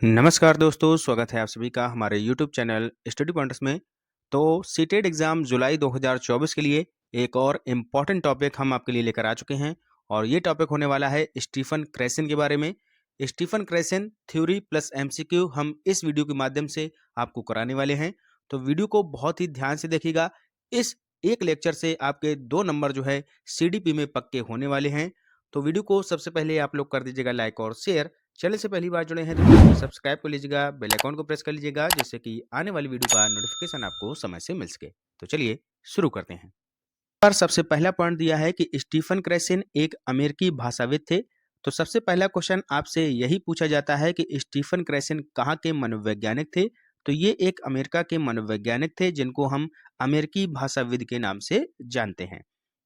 नमस्कार दोस्तों, स्वागत है आप सभी का हमारे यूट्यूब चैनल स्टडी पॉइंट्स में। तो सीटेट एग्ज़ाम जुलाई 2024 के लिए एक और इम्पॉर्टेंट टॉपिक हम आपके लिए लेकर आ चुके हैं और ये टॉपिक होने वाला है स्टीफन क्रेसन के बारे में। Stephen Cresson theory plus MCQ हम इस वीडियो के माध्यम से आपको कराने वाले हैं। तो वीडियो को बहुत ही ध्यान से देखिएगा। इस एक लेक्चर से आपके 2 नंबर जो है सीडीपी में पक्के होने वाले हैं। तो वीडियो को सबसे पहले आप लोग कर दीजिएगा लाइक और शेयर। चैनल से पहली बार जुड़े हैं तो चैनल को सब्सक्राइब कर लीजिएगा, बेल आइकॉन को प्रेस कर लीजिएगा जिससे कि आने वाली वीडियो का नोटिफिकेशन आपको समय से मिल सके। तो चलिए शुरू करते हैं। पर सबसे पहला पॉइंट दिया है कि स्टीफन क्रेसिन एक अमेरिकी भाषाविद थे। तो सबसे पहला क्वेश्चन आपसे यही पूछा जाता है कि स्टीफन क्रेसिन कहाँ के मनोवैज्ञानिक थे। तो ये एक अमेरिका के मनोवैज्ञानिक थे जिनको हम अमेरिकी भाषाविद के नाम से जानते हैं।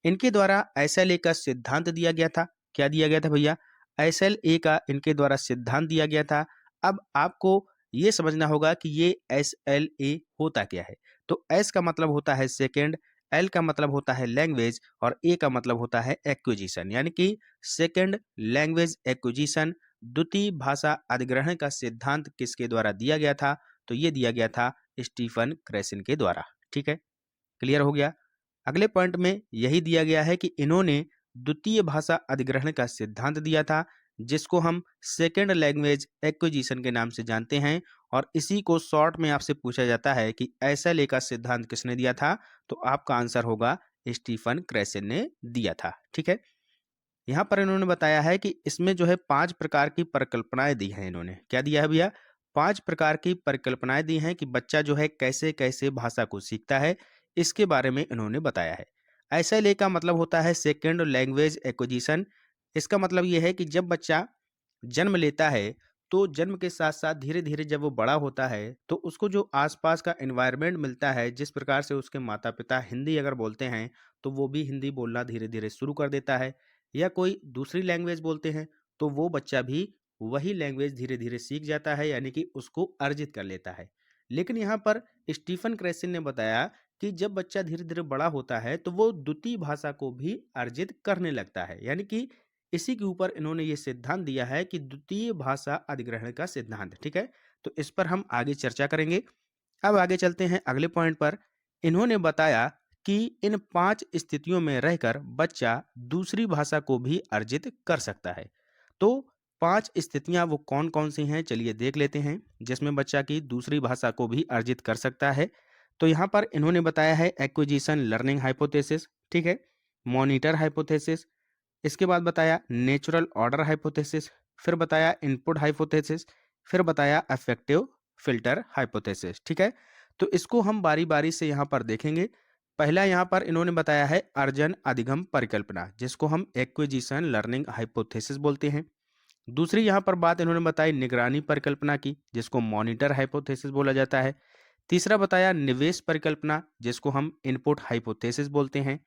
इनके द्वारा एसएलए का सिद्धांत दिया गया था। क्या दिया गया था भैया? एसएलए का इनके द्वारा सिद्धांत दिया गया था। अब आपको ये समझना होगा कि ये एसएलए होता क्या है। तो एस का मतलब होता है सेकेंड, एल का मतलब होता है लैंग्वेज और ए का मतलब होता है एक्विजिशन, यानी कि सेकेंड लैंग्वेज एक्विजिशन, द्वितीय भाषा अधिग्रहण का सिद्धांत किसके द्वारा दिया गया था? तो ये दिया गया था स्टीफन क्रेसिन के द्वारा। ठीक है, क्लियर हो गया। अगले पॉइंट में यही दिया गया है कि इन्होंने द्वितीय भाषा अधिग्रहण का सिद्धांत दिया था जिसको हम सेकेंड लैंग्वेज एक्विजिशन के नाम से जानते हैं। और इसी को शॉर्ट में आपसे पूछा जाता है कि एसएलए का सिद्धांत किसने दिया था? तो आपका आंसर होगा स्टीफन क्रेसिन ने दिया था। ठीक है, यहाँ पर इन्होंने बताया है कि इसमें जो है 5 प्रकार की परिकल्पनाएं दी हैं। इन्होंने क्या दिया है भैया? 5 प्रकार की परिकल्पनाएं दी हैं कि बच्चा जो है कैसे कैसे भाषा को सीखता है, इसके बारे में इन्होंने बताया है। ऐसा ले का मतलब होता है सेकेंड लैंग्वेज एक्विजिशन। इसका मतलब ये है कि जब बच्चा जन्म लेता है तो जन्म के साथ साथ धीरे धीरे जब वो बड़ा होता है तो उसको जो आसपास का एनवायरनमेंट मिलता है, जिस प्रकार से उसके माता पिता हिंदी अगर बोलते हैं तो वो भी हिंदी बोलना धीरे धीरे शुरू कर देता है, या कोई दूसरी लैंग्वेज बोलते हैं तो वो बच्चा भी वही लैंग्वेज धीरे धीरे सीख जाता है, यानी कि उसको अर्जित कर लेता है। लेकिन यहाँ पर स्टीफन क्रेसिन ने बताया कि जब बच्चा धीरे धीरे बड़ा होता है तो वो द्वितीय भाषा को भी अर्जित करने लगता है, यानी कि इसी के ऊपर इन्होंने ये सिद्धांत दिया है कि द्वितीय भाषा अधिग्रहण का सिद्धांत। ठीक है, तो इस पर हम आगे चर्चा करेंगे। अब आगे चलते हैं अगले पॉइंट पर। इन्होंने बताया कि इन 5 स्थितियों में रहकर बच्चा दूसरी भाषा को भी अर्जित कर सकता है। तो 5 स्थितियां वो कौन कौन सी हैं, चलिए देख लेते हैं, जिसमें बच्चा की दूसरी भाषा को भी अर्जित कर सकता है। तो यहाँ पर इन्होंने बताया है एक्विजिशन लर्निंग हाइपोथेसिस, ठीक है, मॉनिटर हाइपोथेसिस, इसके बाद बताया नेचुरल ऑर्डर हाइपोथेसिस, फिर बताया इनपुट हाइपोथेसिस, फिर बताया अफेक्टिव फिल्टर हाइपोथेसिस। ठीक है, तो इसको हम बारी बारी से यहाँ पर देखेंगे। पहला यहाँ पर इन्होंने बताया है अर्जन अधिगम परिकल्पना, जिसको हम एक्विजिशन लर्निंग हाइपोथेसिस बोलते हैं। दूसरी यहाँ पर बात इन्होंने बताई निगरानी परिकल्पना की, जिसको मॉनिटर हाइपोथेसिस बोला जाता है। तीसरा बताया निवेश परिकल्पना, जिसको हम इनपुट हाइपोथेसिस बोलते हैं।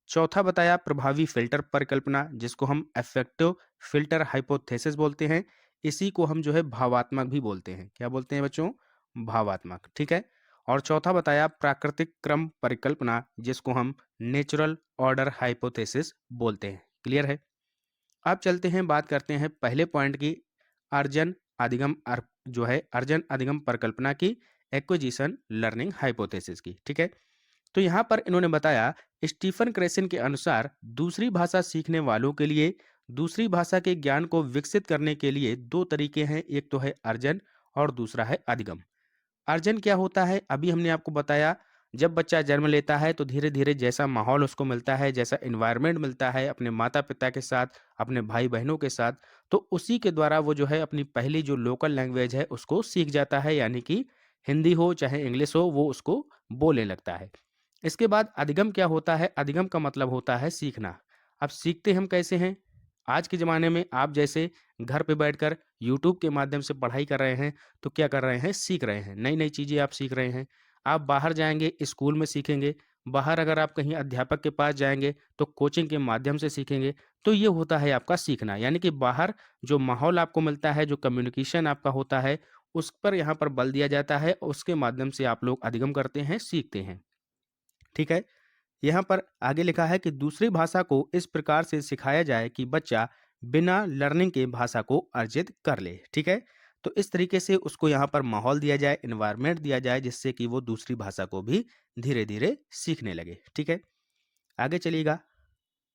चौथा बताया प्रभावी फिल्टर परिकल्पना, जिसको हम इफेक्टिव फिल्टर हाइपोथेसिस बोलते हैं। इसी को हम जो है भावात्मक भी बोलते हैं। क्या बोलते हैं बच्चों? भावात्मक। ठीक है, और चौथा बताया प्राकृतिक क्रम परिकल्पना, जिसको हम नेचुरल ऑर्डर हाइपोथेसिस बोलते हैं। क्लियर है? अब चलते हैं, बात करते हैं पहले पॉइंट की, अर्जन अधिगम जो है अर्जन अधिगम परिकल्पना की, एक्विजिशन लर्निंग हाइपोथेसिस की। ठीक है, तो यहाँ पर इन्होंने बताया स्टीफन क्रेसिन के अनुसार दूसरी भाषा सीखने वालों के लिए दूसरी भाषा के ज्ञान को विकसित करने के लिए 2 तरीके हैं, एक तो है अर्जन और दूसरा है अधिगम। अर्जन क्या होता है? अभी हमने आपको बताया, जब बच्चा जन्म लेता है तो धीरे धीरे जैसा माहौल उसको मिलता है, जैसा इन्वायरमेंट मिलता है अपने माता पिता के साथ, अपने भाई बहनों के साथ, तो उसी के द्वारा वो जो है अपनी पहली जो लोकल लैंग्वेज है उसको सीख जाता है, यानी कि हिंदी हो चाहे इंग्लिश हो वो उसको बोलने लगता है। इसके बाद अधिगम क्या होता है? अधिगम का मतलब होता है सीखना। अब सीखते हम कैसे हैं? आज के ज़माने में आप जैसे घर पे बैठकर यूट्यूब के माध्यम से पढ़ाई कर रहे हैं, तो क्या कर रहे हैं? सीख रहे हैं, नई-नई चीज़ें आप सीख रहे हैं। आप बाहर जाएँगे, स्कूल में सीखेंगे, बाहर अगर आप कहीं अध्यापक के पास जाएँगे, तो कोचिंग के माध्यम से सीखेंगे। तो ये होता है आपका सीखना, यानी कि बाहर जो माहौल आपको मिलता है, जो कम्युनिकेशन आपका होता है, उस पर यहाँ पर बल दिया जाता है, उसके माध्यम से आप लोग अधिगम करते हैं, सीखते हैं। ठीक है? यहाँ पर आगे लिखा है कि दूसरी भाषा को इस प्रकार से सिखाया जाए कि बच्चा बिना लर्निंग के भाषा को अर्जित कर ले। ठीक है, तो इस तरीके से उसको यहाँ पर माहौल दिया जाए, एनवायरनमेंट दिया जाए, जिससे कि वो दूसरी भाषा को भी धीरे-धीरे सीखने लगे, ठीक है? आगे चलिएगा।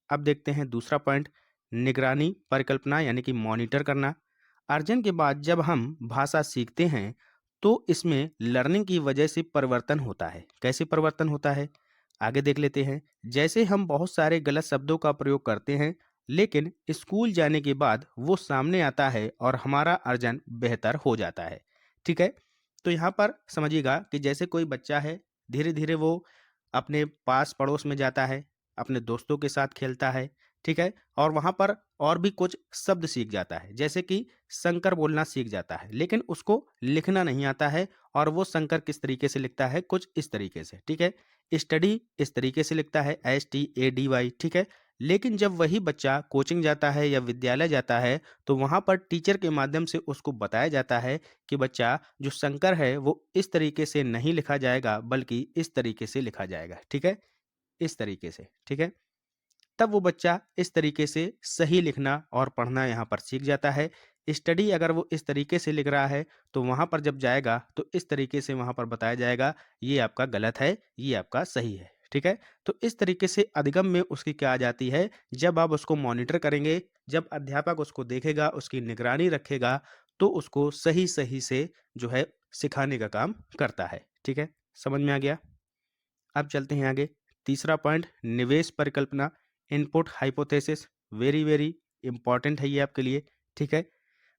अब देखते हैं दूसरा पॉइंट, निगरानी परिकल्पना यानी कि मॉनिटर करना। अर्जन के बाद जब हम भाषा सीखते हैं तो इसमें लर्निंग की वजह से परिवर्तन होता है। कैसे परिवर्तन होता है, आगे देख लेते हैं। जैसे हम बहुत सारे गलत शब्दों का प्रयोग करते हैं, लेकिन स्कूल जाने के बाद वो सामने आता है और हमारा अर्जन बेहतर हो जाता है, ठीक है? तो यहाँ पर समझिएगा कि जैसे कोई बच्चा है, धीरे धीरे वो अपने पास पड़ोस में जाता है, अपने दोस्तों के साथ खेलता है, ठीक है? और वहाँ पर और भी कुछ शब्द सीख जाता है, जैसे कि शंकर बोलना सीख जाता है, लेकिन उसको लिखना नहीं आता है। और वो शंकर किस तरीके से लिखता है, कुछ इस तरीके से, ठीक है? स्टडी इस तरीके से लिखता है, STADY, ठीक है? लेकिन जब वही बच्चा कोचिंग जाता है या विद्यालय जाता है, तो वहाँ पर टीचर के माध्यम से उसको बताया जाता है कि बच्चा, जो शंकर है वो इस तरीके से नहीं लिखा जाएगा, बल्कि इस तरीके से लिखा जाएगा, ठीक है? इस तरीके से, ठीक है? तब वो बच्चा इस तरीके से सही लिखना और पढ़ना यहाँ पर सीख जाता है। स्टडी अगर वो इस तरीके से लिख रहा है, तो वहाँ पर जब जाएगा तो इस तरीके से वहाँ पर बताया जाएगा, ये आपका गलत है, ये आपका सही है, ठीक है? तो इस तरीके से अधिगम में उसकी क्या आ जाती है, जब आप उसको मॉनिटर करेंगे, जब अध्यापक उसको देखेगा, उसकी निगरानी रखेगा, तो उसको सही-सही से जो है सिखाने का काम करता है, ठीक है? समझ में आ गया? अब चलते हैं आगे। तीसरा पॉइंट, निवेश परिकल्पना, input hypothesis. Very very important है ये आपके लिए, ठीक है?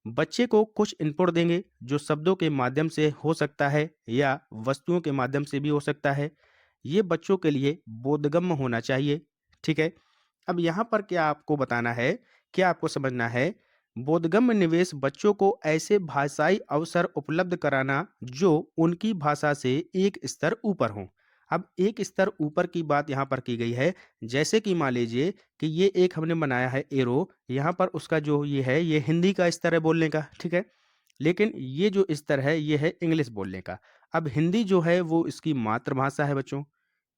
बच्चे को कुछ इनपुट देंगे जो शब्दों के माध्यम से हो सकता है या वस्तुओं के माध्यम से भी हो सकता है। ये बच्चों के लिए बोधगम्य होना चाहिए, ठीक है? अब यहाँ पर क्या आपको बताना है, क्या आपको समझना है, बोधगम्य निवेश बच्चों को ऐसे भाषाई अवसर उपलब्ध कराना जो उनकी भाषा से एक स्तर ऊपर हों। अब एक स्तर ऊपर की बात यहाँ पर की गई है, जैसे कि मान लीजिए कि ये एक हमने बनाया है एरो, यहाँ पर उसका जो ये है, ये हिंदी का स्तर है बोलने का, ठीक है? लेकिन ये जो स्तर है, ये है इंग्लिश बोलने का। अब हिंदी जो है वो इसकी मातृभाषा है बच्चों।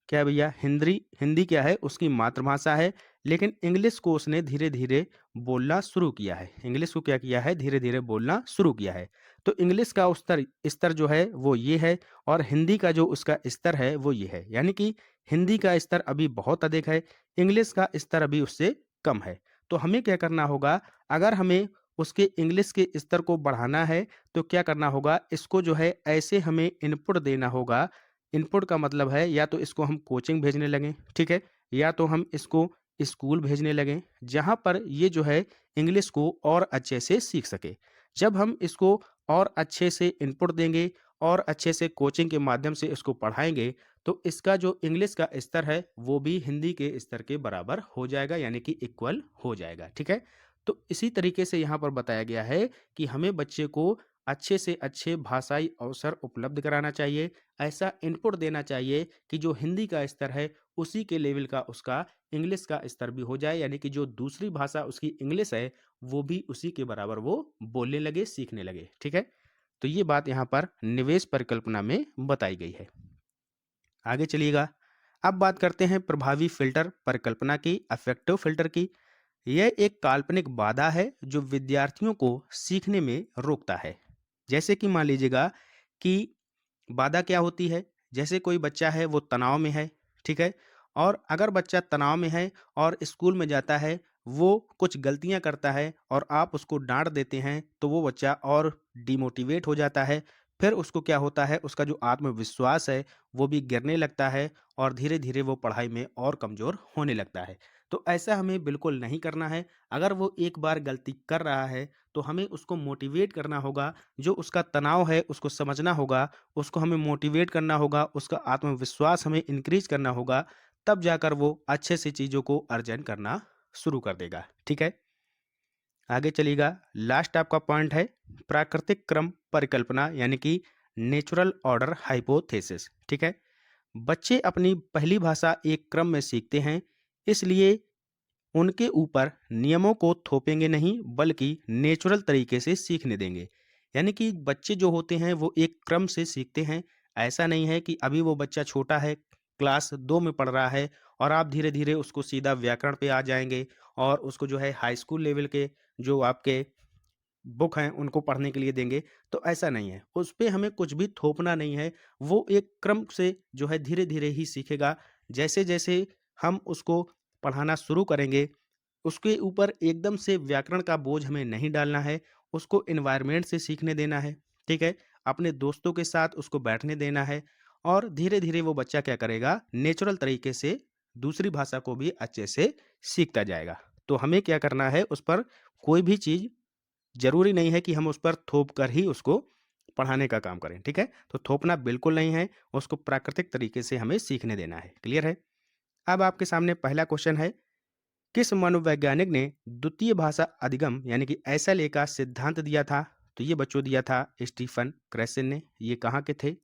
क्या है भैया, हिंदी हिंदी क्या है, उसकी मातृभाषा है। लेकिन इंग्लिश को उसने धीरे धीरे बोलना शुरू किया है, इंग्लिश को क्या किया है, धीरे धीरे बोलना शुरू किया है। तो इंग्लिश का स्तर स्तर जो है वो ये है, और हिंदी का जो उसका स्तर है वो ये है। यानी कि हिंदी का स्तर अभी बहुत अधिक है, इंग्लिश का स्तर अभी उससे कम है। तो हमें क्या करना होगा, अगर हमें उसके इंग्लिश के स्तर को बढ़ाना है, तो क्या करना होगा, इसको जो है ऐसे हमें इनपुट देना होगा। इनपुट का मतलब है या तो इसको हम कोचिंग भेजने लगें, ठीक है? या तो हम इसको स्कूल भेजने लगें, जहाँ पर ये जो है इंग्लिश को और अच्छे से सीख सके। जब हम इसको और अच्छे से इनपुट देंगे और अच्छे से कोचिंग के माध्यम से इसको पढ़ाएँगे, तो इसका जो इंग्लिश का स्तर है, वो भी हिंदी के स्तर के बराबर हो जाएगा, यानी कि इक्वल हो जाएगा, ठीक है? तो इसी तरीके से यहाँ पर बताया गया है कि हमें बच्चे को अच्छे से अच्छे भाषाई अवसर उपलब्ध कराना चाहिए। ऐसा इनपुट देना चाहिए कि जो हिंदी का स्तर है, उसी के लेवल का उसका इंग्लिश का स्तर भी हो जाए, यानी कि जो दूसरी भाषा उसकी इंग्लिश है, वो भी उसी के बराबर वो बोलने लगे, सीखने लगे, ठीक है? तो ये बात यहाँ पर निवेश परिकल्पना में बताई गई है। आगे चलिएगा। अब बात करते हैं प्रभावी फ़िल्टर परिकल्पना की, अफेक्टिव फ़िल्टर की। यह एक काल्पनिक बाधा है जो विद्यार्थियों को सीखने में रोकता है। जैसे कि मान लीजिएगा कि बाधा क्या होती है? जैसे कोई बच्चा है वो तनाव में है, ठीक है? और अगर बच्चा तनाव में है और स्कूल में जाता है, वो कुछ गलतियाँ करता है और आप उसको डाँट देते हैं, तो वो बच्चा और डिमोटिवेट हो जाता है। फिर उसको क्या होता है, उसका जो आत्मविश्वास है, वो भी गिरने लगता है और धीरे-धीरे वो पढ़ाई में और कमज़ोर होने लगता है। तो ऐसा हमें बिल्कुल नहीं करना है। अगर वो एक बार गलती कर रहा है, तो हमें उसको मोटिवेट करना होगा। जो उसका तनाव है, उसको समझना होगा, उसको हमें मोटिवेट करना होगा, उसका आत्मविश्वास हमें इंक्रीज़ करना होगा, तब जाकर वो अच्छे से चीज़ों को अर्जन करना शुरू कर देगा, ठीक है? आगे चलिएगा, लास्ट आपका पॉइंट है प्राकृतिक क्रम परिकल्पना, यानी कि नेचुरल ऑर्डर हाइपोथेसिस, ठीक है? बच्चे अपनी पहली भाषा एक क्रम में सीखते हैं, इसलिए उनके ऊपर नियमों को थोपेंगे नहीं, बल्कि नेचुरल तरीके से सीखने देंगे। यानी कि बच्चे जो होते हैं वो एक क्रम से सीखते हैं। ऐसा नहीं है कि अभी वो बच्चा छोटा है, क्लास 2 में पढ़ रहा है और आप धीरे-धीरे उसको सीधा व्याकरण पे आ जाएँगे और उसको जो है हाई स्कूल लेवल के जो आपके बुक हैं उनको पढ़ने के लिए देंगे, तो ऐसा नहीं है। उस पे हमें कुछ भी थोपना नहीं है, वो एक क्रम से जो है धीरे-धीरे ही सीखेगा। जैसे-जैसे हम उसको पढ़ाना शुरू करेंगे, उसके ऊपर एकदम से व्याकरण का बोझ हमें नहीं डालना है, उसको एनवायरनमेंट से सीखने देना है, ठीक है? अपने दोस्तों के साथ उसको बैठने देना है और धीरे-धीरे वो बच्चा क्या करेगा, नेचुरल तरीके से दूसरी भाषा को भी अच्छे से सीखता जाएगा। तो हमें क्या करना है, उस पर कोई भी चीज़ ज़रूरी नहीं है कि हम उस पर थोप कर ही उसको पढ़ाने का काम करें, ठीक है? तो थोपना बिल्कुल नहीं है, उसको प्राकृतिक तरीके से हमें सीखने देना है, क्लियर है? अब आपके सामने पहला क्वेश्चन है, किस मनोवैज्ञानिक ने द्वितीय भाषा अधिगम यानी कि एसएलए का सिद्धांत दिया था? तो ये बच्चों दिया था स्टीफन क्रेसन ने। ये कहाँ के थे?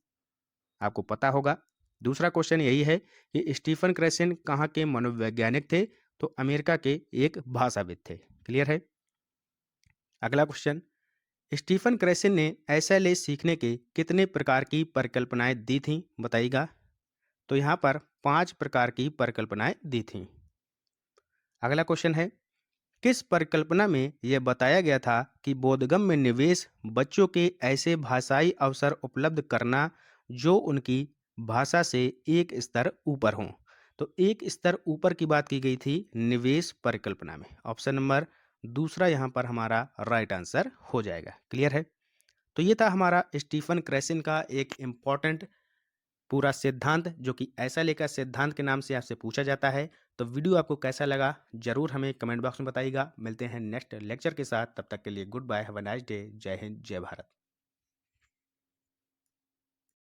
आपको पता होगा। दूसरा क्वेश्चन यही है कि स्टीफन क्रेसन कहाँ के मनोवैज्ञानिक थे? तो अमेरिका के एक भाषाविद थे। क्लियर है? अगला क्वेश्चन, स्टीफन क्रेसन ने एसएलए सीखने के कितने प्रकार की परिकल्पनाएं दी थीं? बताइएगा। तो यहाँ पर 5 प्रकार की परिकल्पनाएं दी थीं। अगला क्वेश्चन है, किस परिकल्पना में यह बताया गया था कि बोधगम्य में निवेश बच्चों के ऐसे भाषाई अवसर उपलब्ध करना जो उनकी भाषा से एक स्तर ऊपर हों? तो एक स्तर ऊपर की बात की गई थी निवेश परिकल्पना में। ऑप्शन नंबर दूसरा यहाँ पर हमारा राइट आंसर हो जाएगा। क्लियर है? तो ये था हमारा स्टीफन क्रेसन का एक इम्पॉर्टेंट पूरा सिद्धांत, जो कि ऐसा लेकर सिद्धांत के नाम से आपसे पूछा जाता है। तो वीडियो आपको कैसा लगा जरूर हमें कमेंट बॉक्स में बताइएगा। मिलते हैं नेक्स्ट लेक्चर के साथ, तब तक के लिए good bye, have a nice day, जय हिंद जय भारत।